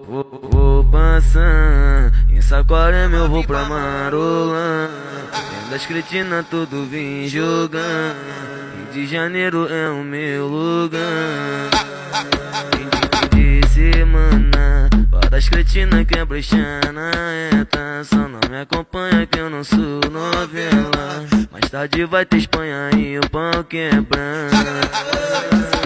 Vou passar, em Saquarema eu vou pra Marolã. Dentro das cretinas tudo vim jogar. Rio de Janeiro é o meu lugar. Fim de semana, para as cretinas que é brechar na eta. Só não me acompanha que eu não sou novela. Mais tarde vai ter Espanha e o pau quebrar.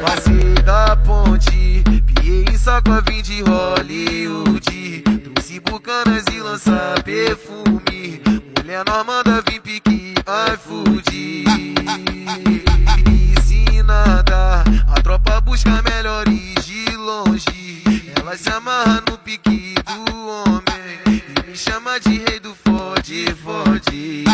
Passei da ponte, piei em Sacó, vim de Hollywood. Trouxe bucanas e lança perfume. Mulher normanda, vim pique iFood. Ensinada, a tropa busca melhores de longe. Ela se amarra no pique do homem e me chama de rei do fode, fode.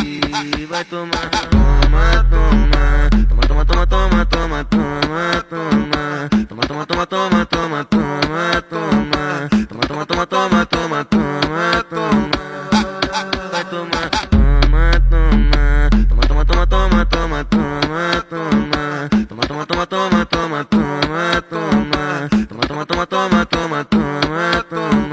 Vai tomar, toma, toma. Toma, toma, toma, toma, toma, toma. Toma, toma, toma, toma, toma, toma, toma. Toma, toma, toma, toma, toma, toma, toma. Vai tomar, toma, toma. Toma, toma, toma, toma, toma, toma. Toma, toma, toma, toma, toma, toma, toma. Toma, toma, toma, toma, toma, toma, toma.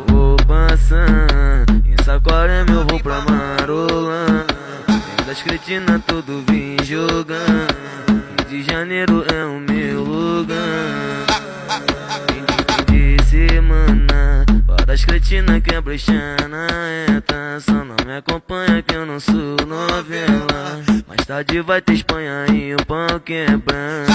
Vou passar, em Saquarema eu vou pra Marolã. Dentro das cretinas tudo vim jogar. Rio de Janeiro é o meu lugar. Fim de semana, para as cretinas que é brechar na eta. Só não me acompanha que eu não sou novela. Mais tarde vai ter Espanha e o pau quebrar.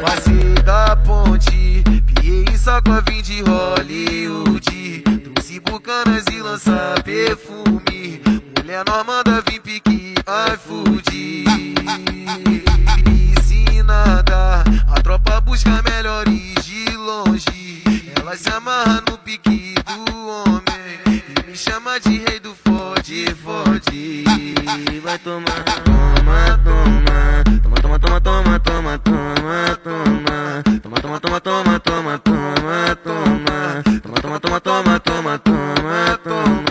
Passei da ponte, piei em Sacó, vim de Hollywood. Trouxe bucanas e lança perfume. Mulher normanda, vim pique iFood. Ensinada, a tropa busca melhores de longe. Ela se amarra no pique do homem e me chama de rei do fode, fode. Vai tomar, toma, toma. Toma, toma, toma, toma, toma, toma. Toma, toma, toma, toma, toma, toma, toma. Toma, toma, toma, toma, toma, toma.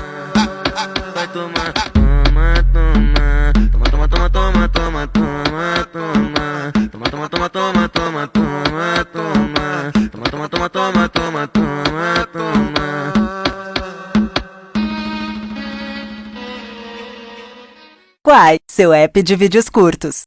Vai tomar, toma, toma. Toma, toma, toma, toma, toma, toma. Toma, toma, toma, toma, toma, toma, toma. Toma, toma, toma, toma, toma, toma. Quai, seu app de vídeos curtos.